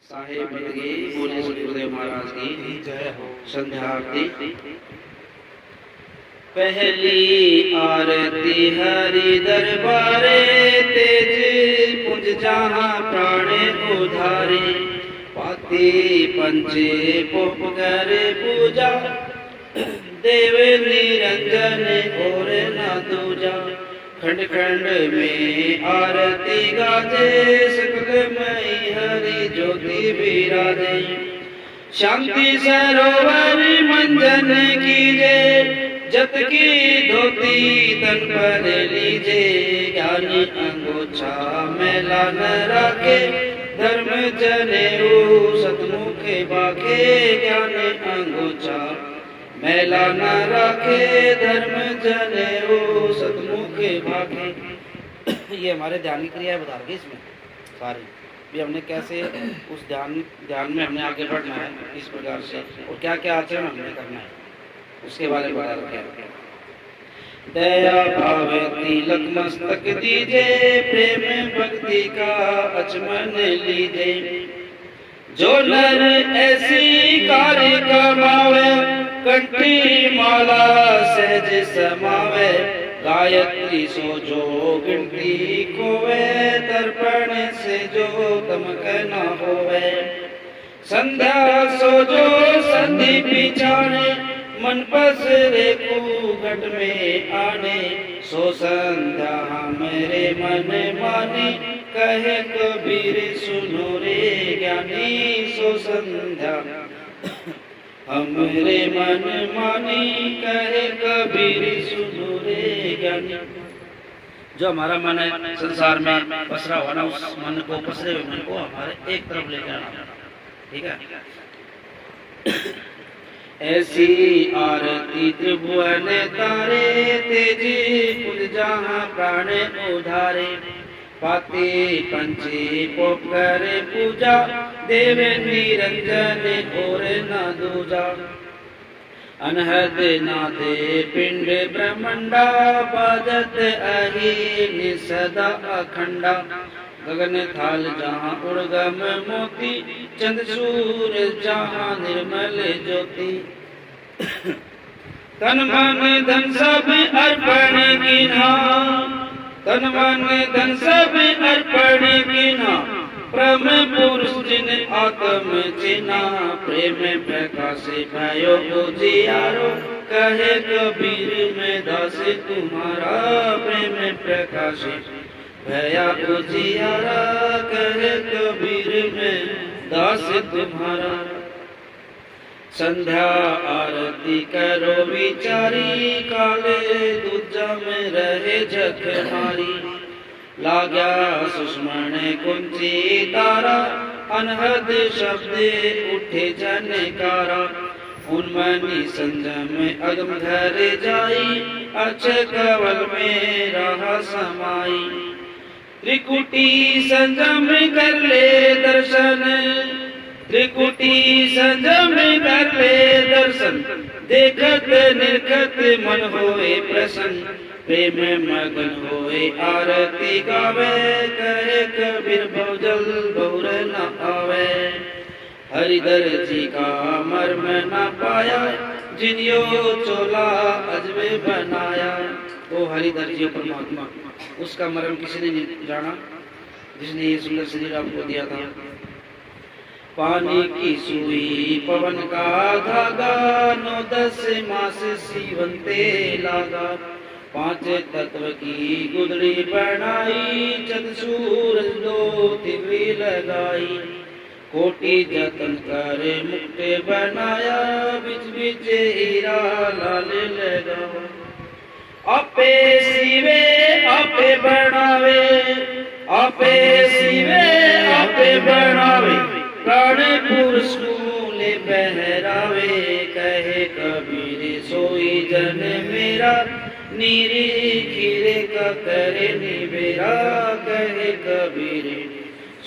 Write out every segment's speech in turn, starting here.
साहेब बंदगी बोले सतगुरुदेव महाराज की जय हो। संध्या आरती। पहली आरती हरि दरबारे, तेज पुंज जहाँ प्राणे उधारे। पाती पंचे पोपकर पूजा, देव निरंजन और न दूजा। खंड खंड में आरती गाजे, सकलमयी हरि ज्योति विराजे। शांति सरोवर मंजन कीजे, जत की धोती तन पर लीजे। ज्ञान अंगोछा मैला न राखे, धर्म जनेऊ सतमुख बाखे। ज्ञान अंगोछा मैला न राखे, धर्म जनेऊ सतमुख भागे। ये हमारे ध्यान की क्रिया बता रही इसमें सारी भी हमने कैसे उस ध्यान में हमने आगे बढ़ना है, किस प्रकार से और क्या क्या आचरण हमने करना है उसके बारे में बता रखे हैं। दया भाव तिलक मस्तक दीजे, प्रेम भक्ति का अचमन लीजे। जो नर ऐसी कार्य कमावे, कंठी माला सहज समावे। गायत्री सो जो गिनती खोवे, दर्पण से जो तमक न होवे। संध्या सो जो संधि पिछाने, मन पसरे घट में आने। सो संध्या हमरे मन माने, कहे कबीर सुनो रे ज्ञानी। सो संध्या हमरे मन मानी, कहे कबीर सुनो रे ज्ञानी। जो हमारा मन है संसार में पसरा हुआ ना, उस मन को, पसरे हुए मन को हमारे एक तरफ लेकर आना। ठीक है। ऐसी आरती त्रिभुवन तारे, तेजी पुंज जहाँ प्राण उधारे। पाते पंचे पोपकर पूजा, देव निरंजन और न दूजा। अनहद नादे पिंड ब्रह्मंडा, बाजत अहि सदा अखंडा। गगन थाल जहाँ उड़गम मोती, चंद सूरज जहाँ निर्मल ज्योति। तन मन धन सब अर्पण कीन्हा, तन मन धन सब अर्पण कीन्हा। ब्रह्म पुरुष जिन आत्म चिन्हा, प्रेम प्रकाश भयो उजियारो। कहे कबीर मैं दास तुम्हारा, प्रेम प्रकाश भया उजियारा। कहे कबीर मैं दास तुम्हारा। संध्या आरती करो विचारी, काले दूजा में रहे झक मारी। लाग्या सुषमण कुंची तारा, अनहद शब्द उठे जनकारा। उन्मनी संजम अगम घर जाई, अक्षय कवल में रहा समाई। त्रिकुटी संजम कर ले दर्शन, त्रिकुटी संजम कर ले दर्शन। देखत निरखत मन होए प्रसन्न, प्रेम मगन होए आरती गावे। कहे कबीर बहुजल बहुर न आवे। हरिधर जी का मर्म न पाया, जिनियो चोला अजबे बनाया। वो हरिधर जी परमात्मा, उसका मर्म किसी ने नहीं जाना, जिसने ये सुंदर शरीर आपको दिया था। पानी की सुई पवन का धागा, 9-10 मास सीवंते लागा। 5 तत्व की गुदड़ी बनाई, चंद सूरज 2 तिगड़ी लगाई। कोटि जतन कर मुक्टे बनाया, बिच बिच हीरा लाल लगाओ। आपे सीवे आपे बनावे, आपे सीवे आपे बनावे। प्राण पुरुष ले बहरावे। कहे कबीर सोई जन मेरा, नीरी खीरे का करे निबेरा। कहे कबीर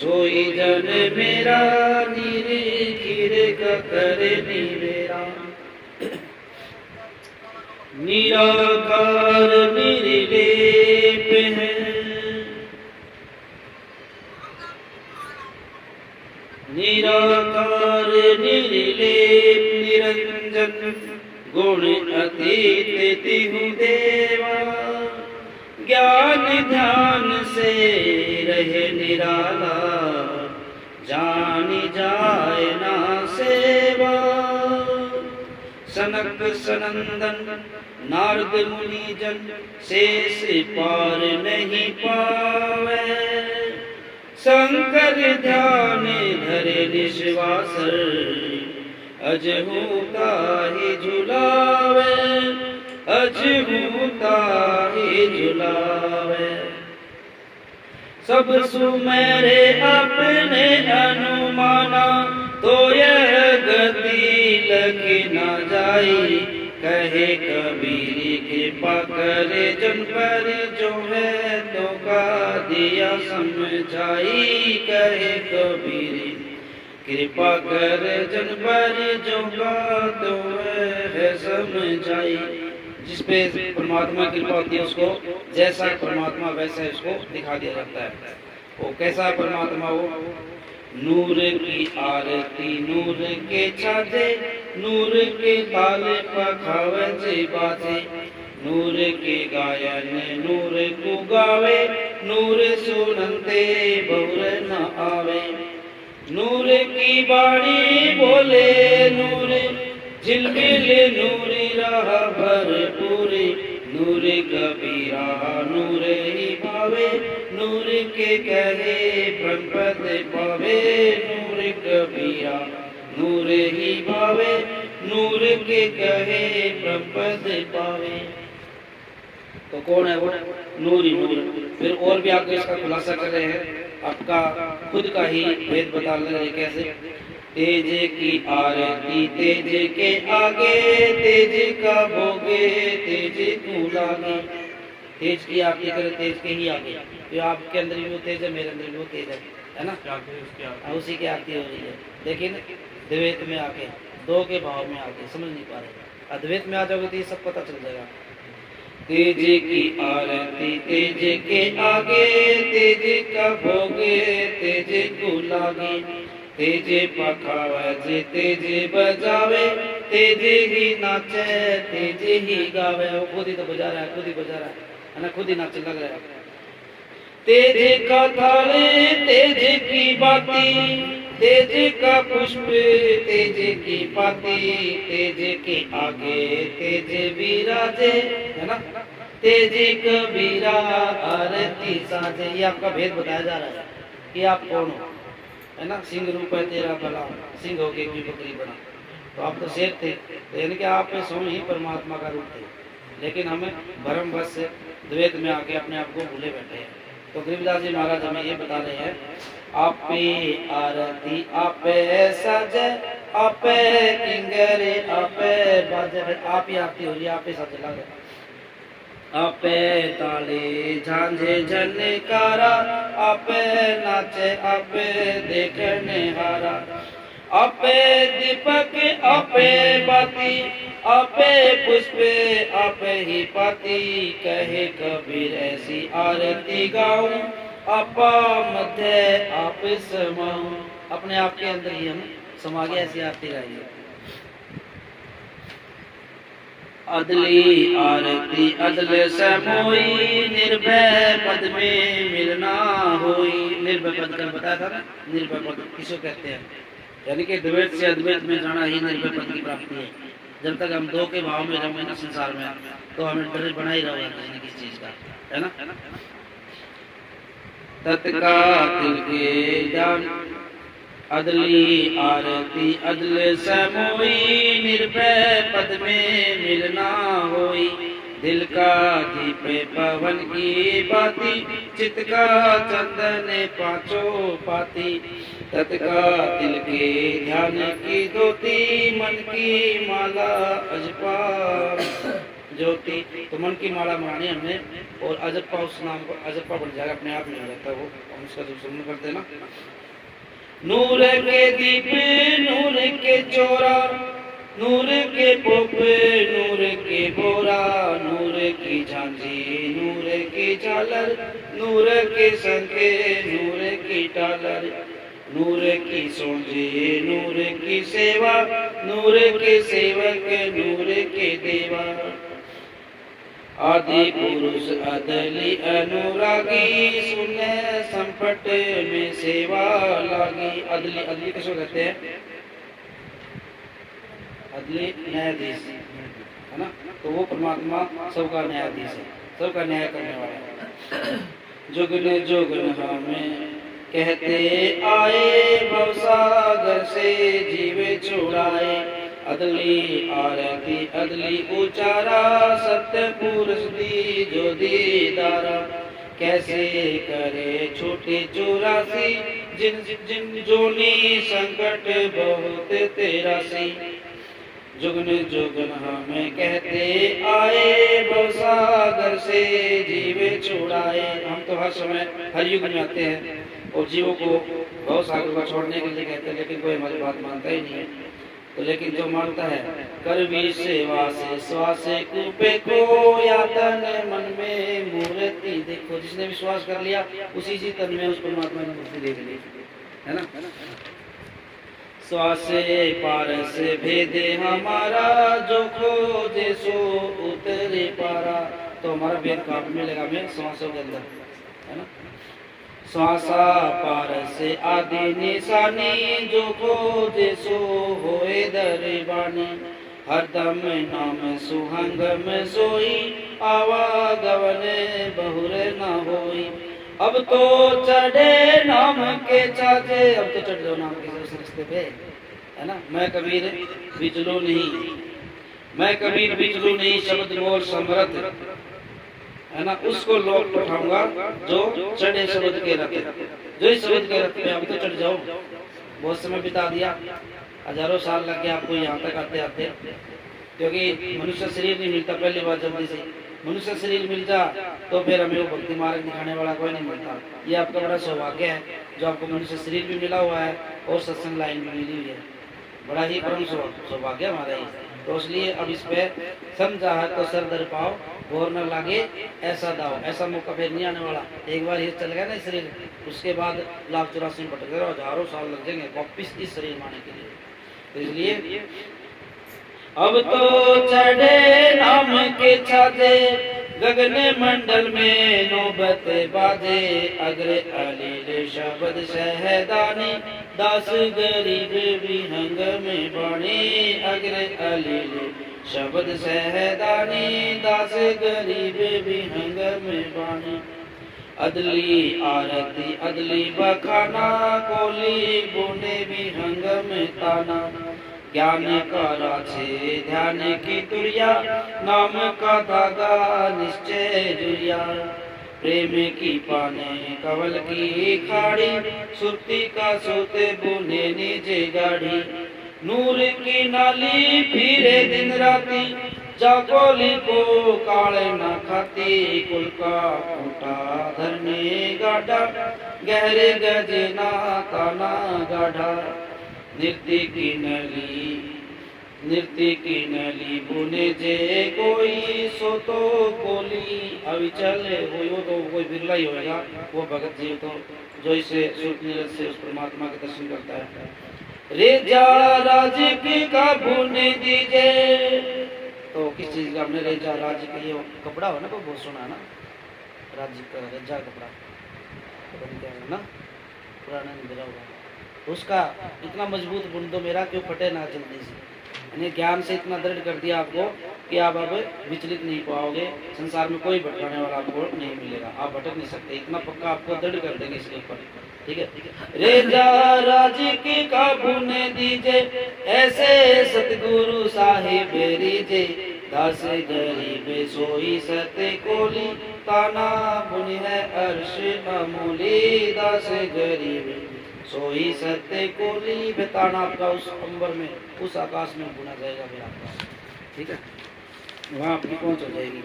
सोई जन मेरा, नीरी खीरे का करे निबेरा। निराकार निर्लेप है, निराकार निर्लेप निरंजन गुण अतीत तिहु देवा। ज्ञान ध्यान से रहे निराला जानी जाए ना सेवा। सनक सनंदन नारद मुनि जन शेष पार नहीं पावे। शंकर ध्यान धरे निश्वासर अजहूता ही झुलावे। अजहूता ही झुलावे। सब सुमेरे अपने अनुमाना तो यह गति लगी न जाई। कहे कबीर कृपा करे जन पर जो है तो का दिया समझाई। कहे कबीर कृपा करे जन पर जो का तो है समझाई। जिस पे परमात्मा की कृपा होती है उसको जैसा परमात्मा वैसा उसको दिखा दिया जाता है। वो कैसा परमात्मा हो? नूर की आरती नूर के छाजे नूर के ताले पखावे जे बाजे। नूर के गायन नूर को गावे नूर सुनते बहुर न आवे। नूर की बाणी बोले नूर झिलमिल नूरी राह भरपूरी। नूर कबीरा नूर ही पावे नूर के कहे ब्रह्मपद पावे। नूर कबीरा नूर ही पावे नूर के कहे ब्रह्मपद पावे। तो कौन है वो? नूरी नूर। फिर और भी आगे इसका खुलासा कर रहे हैं। आपका खुद का ही भेद बता रहे हैं कैसे। तेज की आरती तेज के आगे तेज का भोगे तेज को लागे। तेज की आरती करे तेज के ही आगे। तो आपके अंदर भी वो तेज है मेरे अंदर भी वो तेज है ना। उसी की आरती हो रही है। लेकिन द्वैत में आके दो के भाव में आके समझ नहीं पा रहे। अद्वैत में आ जाओगे तो ये सब पता चल जाएगा। तेज की आरती तेज के आगे तेज का भोगे तेज को लागे। तेज पखावे तेज बजावे तेज ही नाचे तेज ही गावे। वो खुद ही तो बजा रहा है खुद ही बजा रहा है ना। खुद ही नाचने लग रहा है। तेज का थाले तेज की बाती तेज का पुष्प तेज की पाती। तेज के आगे तेज विराजे है ना। तेज कबीरा आरती साजे। ये आपका भेद बताया जा रहा है कि आप कौन हो है ना। सिंह रूप है तेरा भला सिंह हो के भी बकरी बना। तो आप तो शेर थे तो यानी कि आप स्वयं ही परमात्मा का रूप थे। लेकिन हमें भ्रम बस से द्वैत में आके अपने आप को भूले बैठे हैं। तो गरीबदास जी महाराज हमें ये बता रहे हैं आपे आरती आपे सजे आपे किंगरे आपे बाजे। आप ही आरती हो रही है आप ही सज लगे। आपे ताले झांझे झनकारा आपे नाचे आपे देखने हारा। आपे दीपक आपे बाती आपे पुष्पे आपे ही पाती। कहे कबीर ऐसी आरती गाऊं आपा मध्य आप समाऊं। अपने आप के अंदर ही हम समा गए ऐसी आरती गाइए। अदली आरती अदल समोई निर्भय पद में मिलना होई। निर्भय पद का बताया था ना। निर्भय पद किसको कहते हैं? यानी कि द्वैत से अद्वैत में जाना ही निर्भय पद की प्राप्ति है। जब तक हम दो के भाव में रहेंगे ना संसार में तो हमें डर बना ही रहेगा किसी किसी चीज का है ना। तत्का तिल के जान अदली आरती अदल समोई निर्भय पद में मिलना होई। दिल का दीप पवन की बाती चित्त का चंदन पांचों पाती। तत्का दिल के ध्यान की धोती मन की माला अजपा ज्योति। तो मन की माला बनानी हमने और अजप्पा उस नाम को अजप्पा बन जाएगा अपने आप में हो जाता है वो। हम उसका जो सुन करते हैं ना। नूर के दीप नूर के चोरा नूर के पोप नूर के बोरा। नूर की झांझी नूर की झालर नूर के संके नूर की टालर। नूर की सोझे नूर की सेवा, नूर के सेवक नूर के देवा। आदि पुरुष अदली अनुरागी, सुने संपट में सेवा लागी। अदली, अदली किसको कहते हैं? अदली न्यायाधीश है ना। तो वो परमात्मा सबका न्यायाधीश है, सबका न्याय करने वाला है। जुगन जुगन हमें कहते आए, भवसागर से जीवे छुड़ाए। अदली आरती अदली उचारा, सत्य पुरुष दी जो दीदारा। कैसे करे छोटे 84, जिन जिन जोनी संकट बहुत 83। जुगन जुगन हमें कहते आए, भवसागर से जीवे छुड़ाए। हम तो हर समय हर युग में आते हैं और जीवों को भवसागर को छोड़ने के लिए कहते हैं, लेकिन कोई हमारी बात मानता ही नहीं है। तो लेकिन जो मानता है, कर भी सेवा से श्वास कूपे को, यातन मन में मूर्ति देखो। जिसने विश्वास कर लिया उसी जी तन में उस परमात्मा ने मूर्ति देख ली, है ना। श्वास पार से भेदे हमारा, जो खोजे सो उतरे पारा। तो हमारा भेद कहाँ मिलेगा? हमें श्वासों के अंदर, है ना। श्वासा पार से आदि निशानी, जो खोजे सो होए दरबानी। हरदम नाम सुहंग में सोई, आवागवन बहुर न होई। अब तो चढ़े नाम के चाचे, अब तो चढ़ जाओ नाम के रास्ते पे, है ना। मैं कबीर बिचलू नहीं, मैं कबीर बिचलू नहीं, शब्द मोर समरथ, है ना। उसको लोग पठाऊंगा जो चढ़े शब्द के रथ, जो इस शब्द के रथ पे। अब तो चढ़ जाओ, बहुत समय बिता दिया, हजारों साल लग गया आपको यहाँ तक आते आते, क्योंकि मनुष्य शरीर नहीं मिलता पहली बार। जल्दी से मनुष्य शरीर मिल जा तो फिर हमें वो भक्ति मार्ग दिखाने वाला कोई नहीं मिलता। ये आपका बड़ा सौभाग्य है जो आपको मनुष्य शरीर भी मिला हुआ है और सत्संग लाइन भी मिली हुई है। बड़ा ही परम सौभाग्य हमारा ही। तो इसलिए अब इस पे समझा है तो सर दर पाओ, घोर न लागे ऐसा दाव। ऐसा मौका फिर नहीं आने वाला। एक बार ये चल गया ना शरीर, उसके बाद 1,84 में भटक गए, हजारों साल लग जाएंगे वापिस इस शरीर में आने के लिए। तो इसलिए अब तो चढ़े नाम के छाते, गगन मंडल में नौबत बाजे। अग्र अलील शब्द सहदानी, दास गरीब विहंग में बाणी। अग्र अलील शब्द सहदानी, दास गरीब विहंग में बाणी। अदली आरती अदली बखाना, कोली बूंदे विहंग में ताना। ज्ञान का राछे ध्यान की तुरिया, नाम का धागा निश्चय जुरिया। प्रेम की पाने कवल की खाड़ी, सुरती का सोते बुने नीचे गाड़ी। नूर की नाली फिरे दिन राती, जाकोली को काले न खाती। कुल का फूटा धरने गाढ़ा, गहरे गजना ताना गाढ़ा। नृत्य की नली बुने जे कोई, सो तो बोली अविचल हुई। वो तो कोई बिरला ही होगा वो भगत जीव, तो जो इसे सुर नीरज से उस परमात्मा के दर्शन करता है। रेजा राज की का बुने दीजिए। तो किस चीज का हमने रेजा राज के लिए कपड़ा हो ना, तो बहुत सुना है ना, राज्य का रेजा कपड़ा क्या है ना, पुराना नहीं होगा। उसका इतना मजबूत बुन दो मेरा, क्यों फटे ना जल्दी से। यानी ज्ञान से इतना दृढ़ कर दिया आपको कि आप अब विचलित नहीं पाओगे। संसार में कोई भटकाने वाला आपको नहीं मिलेगा, आप भटक नहीं सकते। इतना पक्का आपको दृढ़ कर देंगे इसके ऊपर, ठीक है। रेजा राजी की का बुने दीजे, ऐसे सतगुरु साहिब रीजे। दास गरीब सोई सत्य कोली, ताना बुनी है अर्श अमूली। दास गरीब सोई सत्य कोली, बेताना आपका उस अंबर में, उस आकाश में बुना जाएगा फिर आपका, ठीक है। वहाँ आपकी पहुँच हो जाएगी।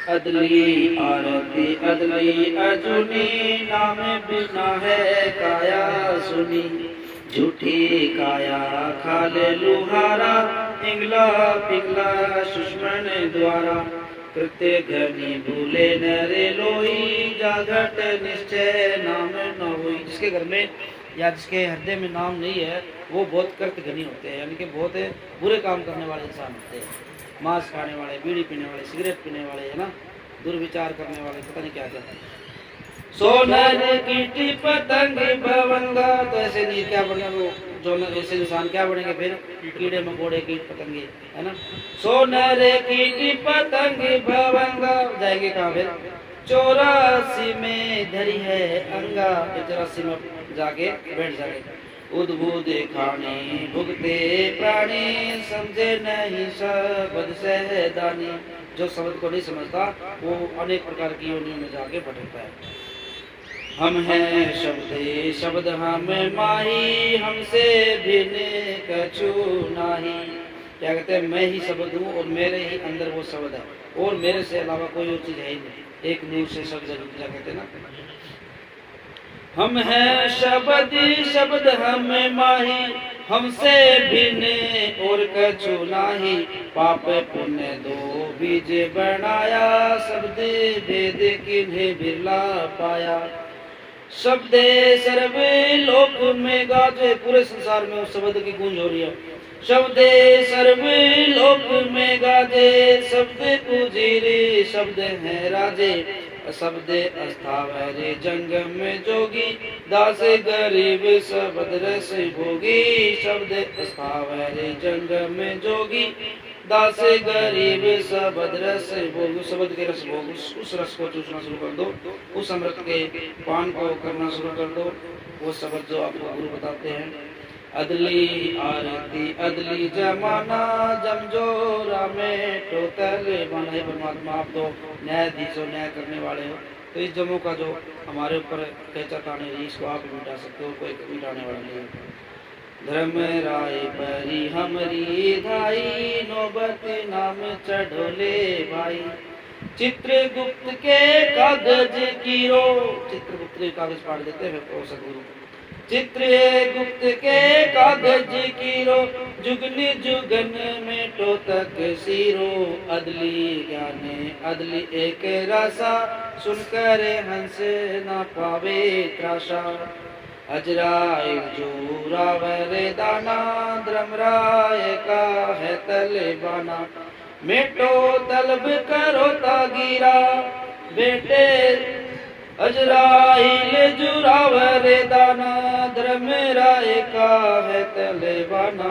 अदली आरती अदली अर्जुनी, नाम बिना है काया सुनी। झूठी काया खाले लुहारा, पिंगला पिंगला सुषमन द्वारा। कृत्य घनी भूले नरे लोई, जागट निश्चय नाम न होई। जिसके घर में या जिसके हृदय में नाम नहीं है वो बहुत कृत्य घनी होते हैं, यानी कि बहुत बुरे काम करने वाले इंसान होते हैं। मांस खाने वाले, बीड़ी पीने वाले, सिगरेट पीने वाले, है ना, दुर्विचार करने वाले, पता नहीं क्या क्या। सोनर कीटी पतंग भवंगा, तो ऐसे नहीं क्या बनेगा वो, जो ऐसे इंसान क्या बनेंगे फिर, कीड़े मकोड़े कीट पतंगे, है ना। सोनर कीटी पतंग भवंगा, जाएंगे कहाँ फिर, 84 में धरी है अंगा, 84 में जाके बैठ जाके। उद्भुत खाने भुगते प्राणी, समझे नहीं शब्द सहदानी। जो शब्द को नहीं समझता वो अनेक प्रकार की योनियों में जाके भटकता है। हम हैं शब्द शब्द हम माही, हमसे भिन्न कछु नाही। क्या कहते हैं, मैं ही शब्द हूँ और मेरे ही अंदर वो शब्द है, और मेरे से अलावा कोई और चीज है ही नहीं। एक नूर से शब्द क्या कहते हैं ना। हम हैं शब्द शब्द हम माही, हमसे भिन्न और कछु नाही। पाप पुण्य दो बीज बनाया, शब्द भेद किन्हें बिरला पाया। शब्द सर्वे लोक में गाजे, पूरे संसार में उस शब्द की गूंज हो रही है। शब्द सर्वे लोक में गाजे, शब्द पूजीरे शब्द है राजे। शब्द अस्थावरे जंग में जोगी, दास गरीब शब्द रस भोगी। शब्द अस्थावरे जंग में जोगी, दास गरीब शब्द रस भोग। शब्द के रस भोग, उस रस को चूसना शुरू कर दो, उस अमृत के पान को करना शुरू कर दो। वो शब्द जो आपको गुरु बताते हैं। अदली आरती अदली जमाना, जमजोरा में टोटल बना है। परमात्मा आप तो न्यायाधीश हो, न्याय करने वाले हो, तो इस जमों का जो हमारे ऊपर कैचा ताने रही, इसको आप मिटा सकते हो, कोई मिटाने वाला नहीं है। धर्म राय परी हमरी धाई, नौबत नाम चढ़ोले भाई। चित्रगुप्त के कागज की रो, चित्रगुप्त के कागज पाड़ देते हैं सदगुरु। चित्रगुप्त के कागज की रो, जुगन जुगन में टोतक सीरो। अदली ज्ञान अदली एक रासा, सुनकर हंस न पावे त्रासा। अजराय जोरावर दाना, धर्मराय का है तलबाना। मेटो तलब करो तागीरा, बेटे अजराइल जुरावर दाना। धर्मराय का है तलबाना,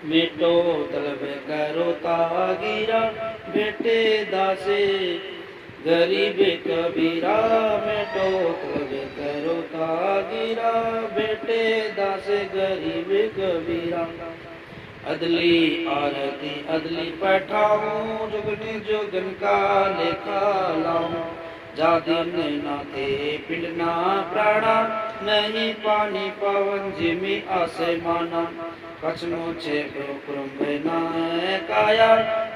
मेटो तलब करो तागीरा। बेटे दासे गरीब कबीरा, मेटो तलब करो तागीरा। बेटे दासे गरीब कबीरा। अदली आरती अदली पठाऊं, जुगन जुगन का लेखा लाऊं। जा दिन नाथे पिंड ना प्राणा, नहीं पानी पवन जिमी आसमाना। कछ मोछे कुरुम्भ ना काया,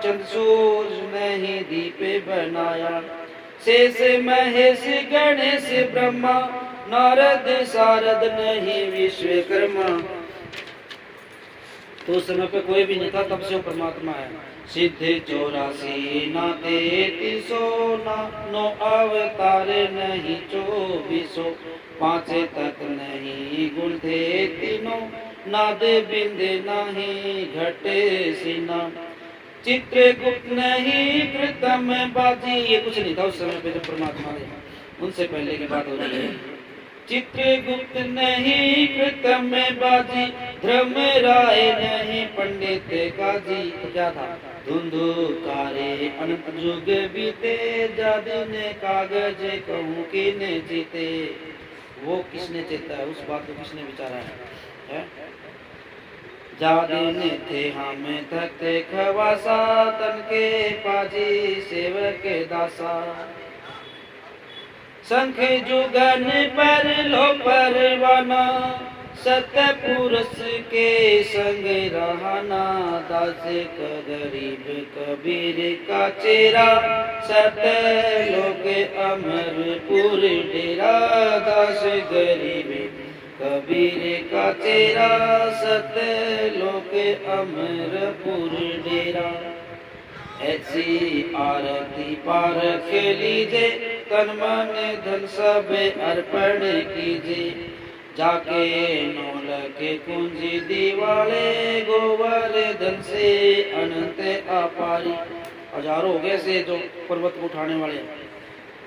चंद सूरज नहीं दीपे बनाया। शेष महेश गणेश ब्रह्मा, नारद सारद नहीं विश्वकर्मा। तो उस समय पे कोई भी नहीं था, तब से वो परमात्मा है। सिद्ध 84 ना 33 ना 9 अवतार नहीं 24। 5 तक नहीं गुण थे तीनों, नाद बिंद नहीं घटे सीना। चित्रगुप्त नहीं प्रथम बाजी, ये कुछ नहीं था उस समय पे जब परमात्मा ने, उनसे पहले की बात हो रही है। चित्रगुप्त नहीं प्रथम बाजी, धर्मराय नहीं पंडित काजी। तो क्या था, धुंधुकारे अनंत युग बीते, जादिन कागज कहूँ किने जीते। वो किसने चेता है, उस बात को किसने विचारा है? जादिन थे हम थकते खवासा, तन के पाजी सेवक दासा। शंख जुगन पर लो परवाना, सतपुरुष के संग रहना। दास का गरीब कबीर का चेहरा, सत लोग अमरपुर डेरा। दास गरीब कबीर का चेहरा, सत लोग अमरपुर डेरा। ऐसी आरती पारख लीजे, तन मन धन सब अर्पण कीजे। जाके नौल के कुंजी दीवाले, गोवर्धन से अनंत अपारी। हजारों हो गए से जो पर्वत को उठाने वाले।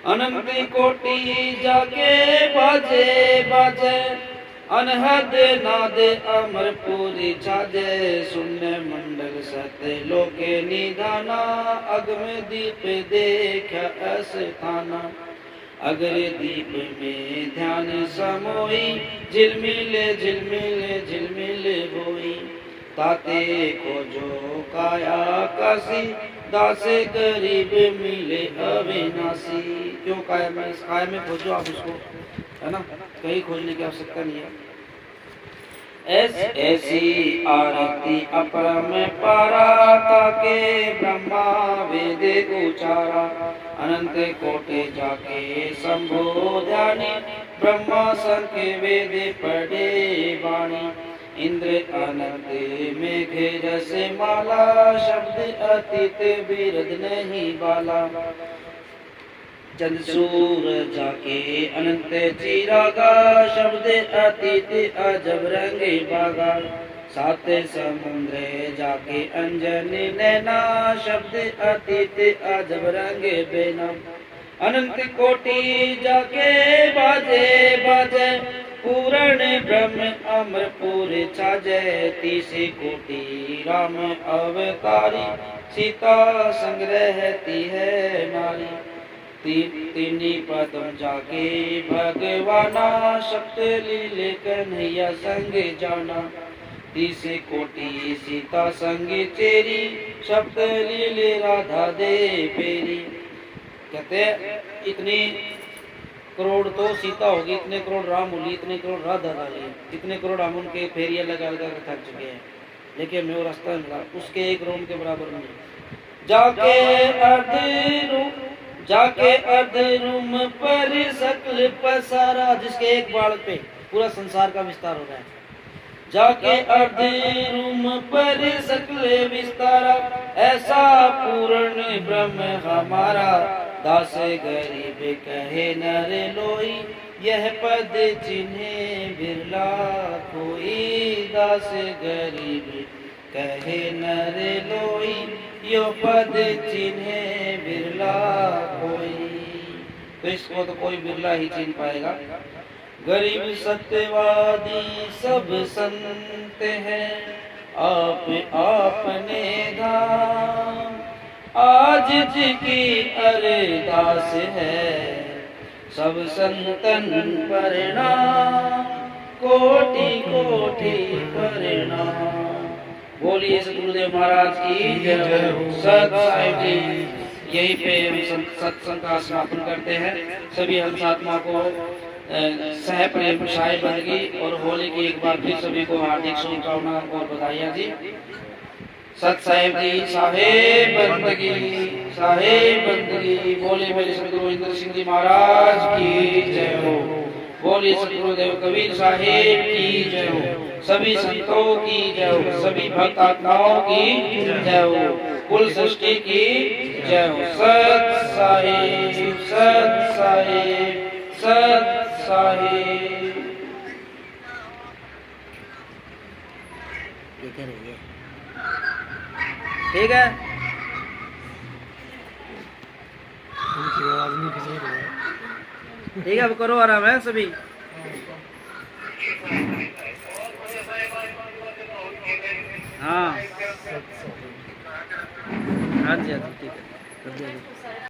अनंत कोटि जाके बाजे बाजे, अनहद नाद अमरपुरी छाजे। शून्य मंडल सत्य लोके निधाना, अगम दीप देख अस्थाना। अगर दीप में ध्यान समोई, झिलमिल झिलमिल झिलमिल होई। ताते खोजो काया काशी, दासे करीब मिले अविनाशी। क्यों काया में, इस काया में खोजो आप उसको, है ना, कहीं खोजने की आवश्यकता नहीं है। ऐसी आरती अपरम पारा, ताके ब्रह्मा वेद उचारा। अनंत कोटि जाके शंभो ध्यानी, ब्रह्मा शंख वेद पढ़े वाणी। इंद्र अनंत मेघ रस माला, शब्द अतीत बिरद नहीं बाला। चंद सूर जाके अनंत चिरागा, शब्द अतीत अजब रंग बागा। सात समुद्र जाके अंजन नैना, शब्द अतीत अजब रंग बेना। अनंत कोटि जाके बाजे बाजे, पूर्ण ब्रह्म अमरपुर छाजे। 30 कोटि राम अवतारी, सीता संग रहती है नारी। तीनी पदम जाके भगवाना, सप्त लीले कन्हैया संग जाना। 30 कोटि सीता संग चेरी, सप्त लीले राधा दे फेरी। कहते इतनी करोड़ तो सीता होगी, इतने करोड़ राम होगी, इतने करोड़ राधा डाली, इतने करोड़ हम उनके फेरिया लगा लगा कर थक चुके हैं, लेकिन मैं वो रास्ता मिला उसके एक रोम के बराबर नहीं। जाके अर्ध रूम पर सकल पसारा, जिसके एक बाल पे पूरा संसार का विस्तार हो रहा है। जाके अर्ध रूम पर सकल विस्तारा, ऐसा पूर्ण ब्रह्म हमारा। दास गरीब कहे नर लोई, यह पद जिन्हें बिरला कोई। दास गरीब कहे नर लोई, यो पद जिन्हें बिरला कोई। तो इसको तो कोई बिरला ही चिन्ह पाएगा। गरीब सत्यवादी सब संत हैं, आप आपने धाम। आज जिकी अरदास है, सब संतन प्रणाम। कोटि कोटि प्रणाम। बोलिए सतगुरुदेव महाराज की जय हो। सत साहिब जी यहीं पे हम सत्संग का समापन करते हैं। सभी हंसात्मा को सह प्रेम शाही बंदगी और होली की एक बार फिर सभी को हार्दिक शुभकामना और बधाइयाँ जी। सत साहिब जी साहेब बंदगी, साहेब बंदगी। बोले मेरे सतगुरु इंद्र सिंह जी महाराज की जय हो। बोले सतगुरुदेव कबीर साहेब की जय हो। सभी संतों की जय हो, सभी भक्त आत्माओं की जय हो, कुल सृष्टि की जय हो। सत साहिब, सत साहिब, सत साहिब। ठीक है, ठीक है, अब करो आराम है सभी। हाँ हाँ जी, हाँ जी, ठीक है।